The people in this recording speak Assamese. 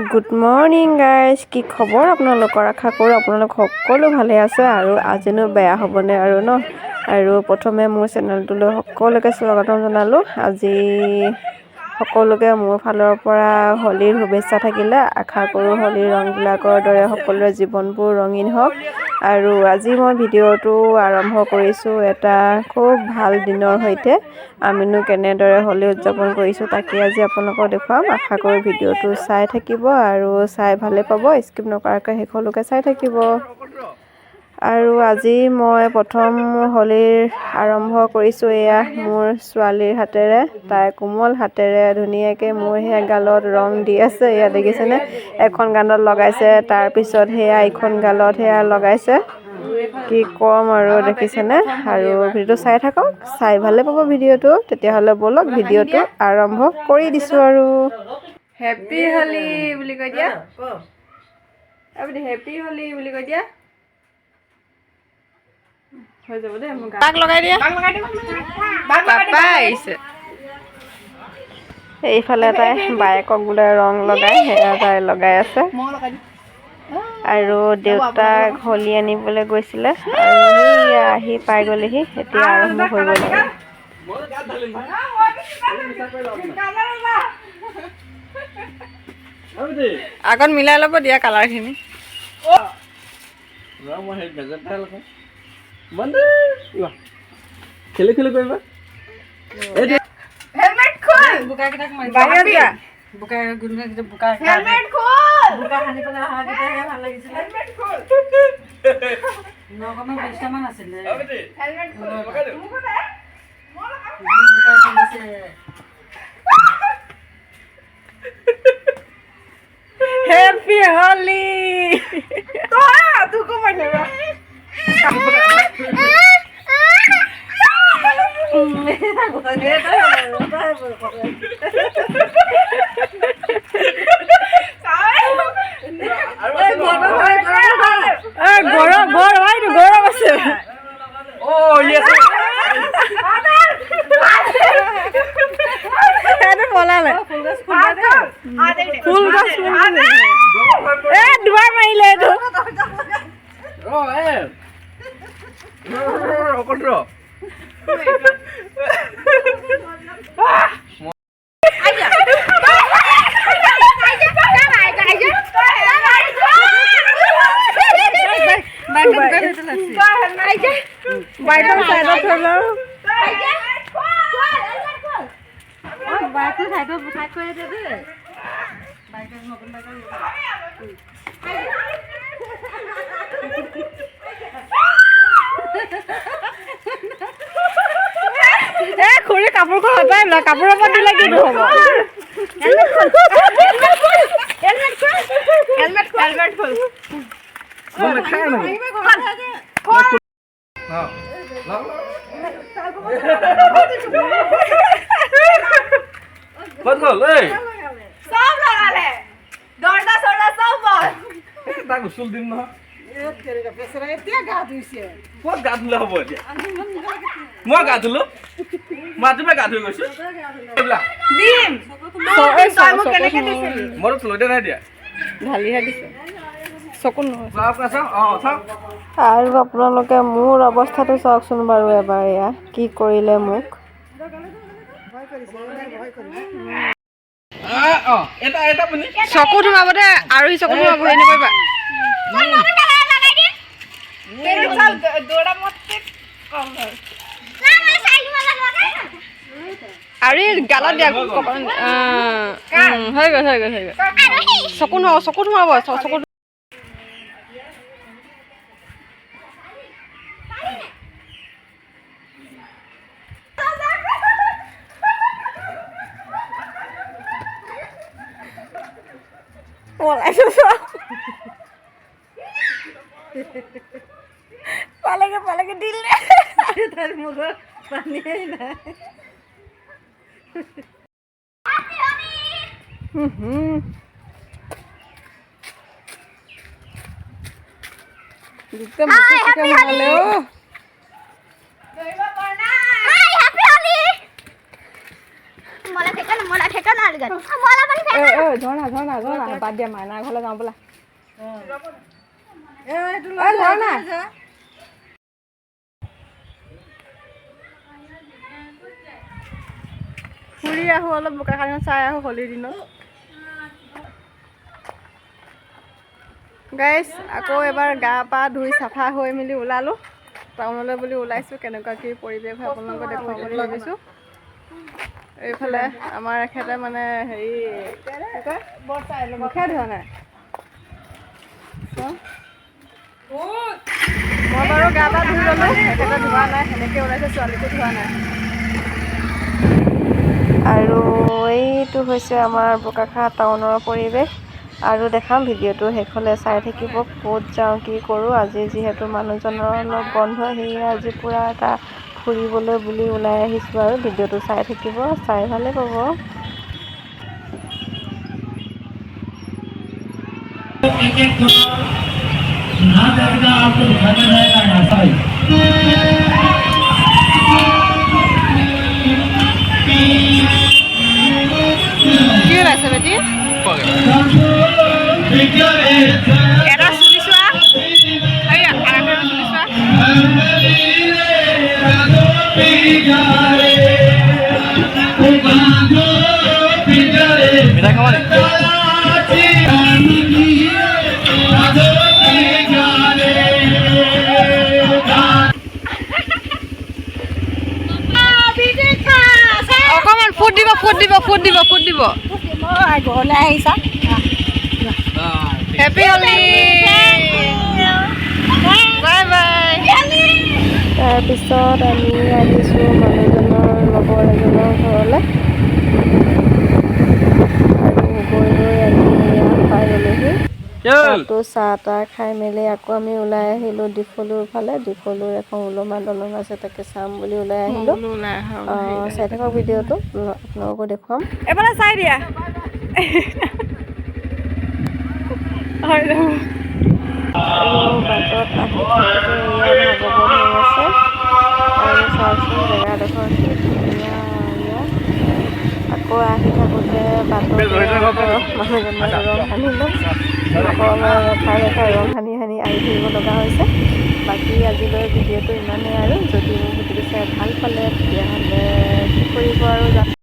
গুড মৰ্নিং গাইজ, কি খবৰ আপোনালোকৰ? আশা কৰোঁ আপোনালোক সকলো ভালে আছে আৰু আজিনো বেয়া হ'বনে আৰু ন। আৰু প্ৰথমে মোৰ চেনেলটোলৈ সকলোকে স্বাগতম জনালোঁ। আজি সকলোকে মোৰ ফালৰ পৰা হোলীৰ শুভেচ্ছা থাকিলে। আশা কৰোঁ হোলীৰ ৰংবিলাকৰ দৰে সকলোৰে জীৱনবোৰ ৰঙীন হওক। আৰু আজি মই ভিডিঅ'টো আৰম্ভ কৰিছোঁ এটা খুব ভাল দিনৰ সৈতে। আমিনো কেনেদৰে হোলী উদযাপন কৰিছোঁ তাকে আজি আপোনালোকক দেখুৱাম। আশা কৰোঁ ভিডিঅ'টো চাই থাকিব আৰু চাই ভালে পাব। স্কিপ নকৰাকৈ শেষলৈকে চাই থাকিব। আৰু আজি মই প্ৰথম হোলীৰ আৰম্ভ কৰিছোঁ এয়া মোৰ ছোৱালীৰ হাতেৰে। তাই কোমল হাতেৰে ধুনীয়াকৈ মোৰ সেয়া গালত ৰং দি আছে। এয়া দেখিছেনে, এখন গালত লগাইছে, তাৰপিছত সেয়া ইখন গালত সেয়া লগাইছে। কি ক'ম আৰু দেখিছেনে। আৰু ভিডিঅ'টো চাই থাকক, চাই ভালে পাব ভিডিঅ'টো। তেতিয়াহ'লে ব'লক ভিডিঅ'টো আৰম্ভ কৰি দিছোঁ আৰু। হেপী হোলী বুলি কৈ দিয়া, আপুনি হেপী হোলী বুলি কৈ দিয়া। হৈ যাব দেই, মোৰ গাক লগাই দিয়া। পাপা আহিছে। এইফালে তাই বায়েকক বোলে ৰং লগাই, সেয়া তাই লগাই আছে। আৰু দেউতাক হোলী আনিবলৈ গৈছিলে আৰু সেয়া আহি পাই গ'লেহি। এতিয়া আৰম্ভ হৈ গ'ল আৰু। আগত মিলাই ল'ব দিয়া কালাৰখিনি। খেলি খেলি কৰিবা। হেপী হোলী। গৰম আছে। পলালে ফুল গছ দুৱাৰ মাৰিলে এইটো। খুৰী কাপোৰখন হটাই লোৱা, কাপোৰৰ ওপৰত দিলে কি নহ'ব। মই গা ধুলো, মাতিমে গা ধুই গৈছো। ঢালিহে দিছে চকু নহয়। আৰু আপোনালোকে মোৰ অৱস্থাটো চাওকচোন বাৰু এবাৰ। এয়া কি কৰিলে মোক। চকু সোমাব দে, আৰু চকু সোমাব, হেৰি নকৰিবা। আৰু গালত দিয়া হৈ গ'ল। চকু সোমাব, চকু সোমাব, চকু পালেগে দিলে। তার মুখে পানী নাই। ঝৰ্ণা বাদ দিয়া মাইনা ঘৰলৈ যাওঁ বোলা ফুৰি আহোঁ অলপ বোকাখাটখন চাই আহোঁ হোলীৰ দিনত গাইজ আকৌ এবাৰ গা পা ধুই চাফা হৈ মেলি ওলালোঁ টাউনলৈ বুলি ওলাইছোঁ কেনেকুৱা কি পৰিৱেশ হয় আপোনালোকক দেখুৱাম বুলি ভাবিছোঁ এইফালে আমাৰ এখেতে মানে হেৰি মুখে ধোৱা নাই মই বাৰু গা পা ধুই ল'লোঁ এখেতে ধোৱা নাই সেনেকৈ ওলাইছে ছোৱালীকো ধোৱা নাই আৰু এইটো হৈছে আমাৰ বোকাখাট টাউনৰ পৰিৱেশ আৰু দেখাম ভিডিঅ'টো শেষলৈ চাই থাকিব ক'ত যাওঁ কি কৰোঁ আজি যিহেতু মানুহজনৰ অলপ বন্ধ সেয়ে আজি পূৰা এটা ফুৰিবলৈ বুলি ওলাই আহিছোঁ আৰু ভিডিঅ'টো চাই থাকিব চাই ভালে পাব কি ওলাইছে বেটি এটা চুলি চোৱা চুলি চোৱা মিঠাই খাবা নি অকণমান ফুট দিব ঘৰলৈ আহিছা হেপী হোলী বাই বাই তাৰপিছত আমি আহিছোঁ মানুহজনৰ লগৰ এজনৰ ঘৰলৈ আৰু গৈ আমি পাই গ'লোহি তাতো চাহ তাহ খাই মেলি আকৌ আমি ওলাই আহিলোঁ ডিফলুৰ ফালে ডিফলুৰ এখন ওলমা দলং আছে তাকে চাম বুলি ওলাই আহিলোঁ চাই থাকক ভিডিঅ'টো আপোনালোকো দেখুৱাম এফালে চাই দিয়া আৰু বাটত আহি থাকোঁতে এয়া ভাগৱত হৈ আছে আৰু চাওকচোন জেগাডোখৰ কি ধুনীয়া ইয়াত আকৌ আহি থাকোঁতে বাটত মানুহজনৰ ৰং সানি ল'ম ৰং সানি আহি থাকিব লগা হৈছে বাকী আজিলৈ ভিডিঅ'টো ইমানেই আৰু যদি মোৰ ভিডিঅ'টো চাই ভাল পালে তেতিয়াহ'লে কি কৰিব আৰু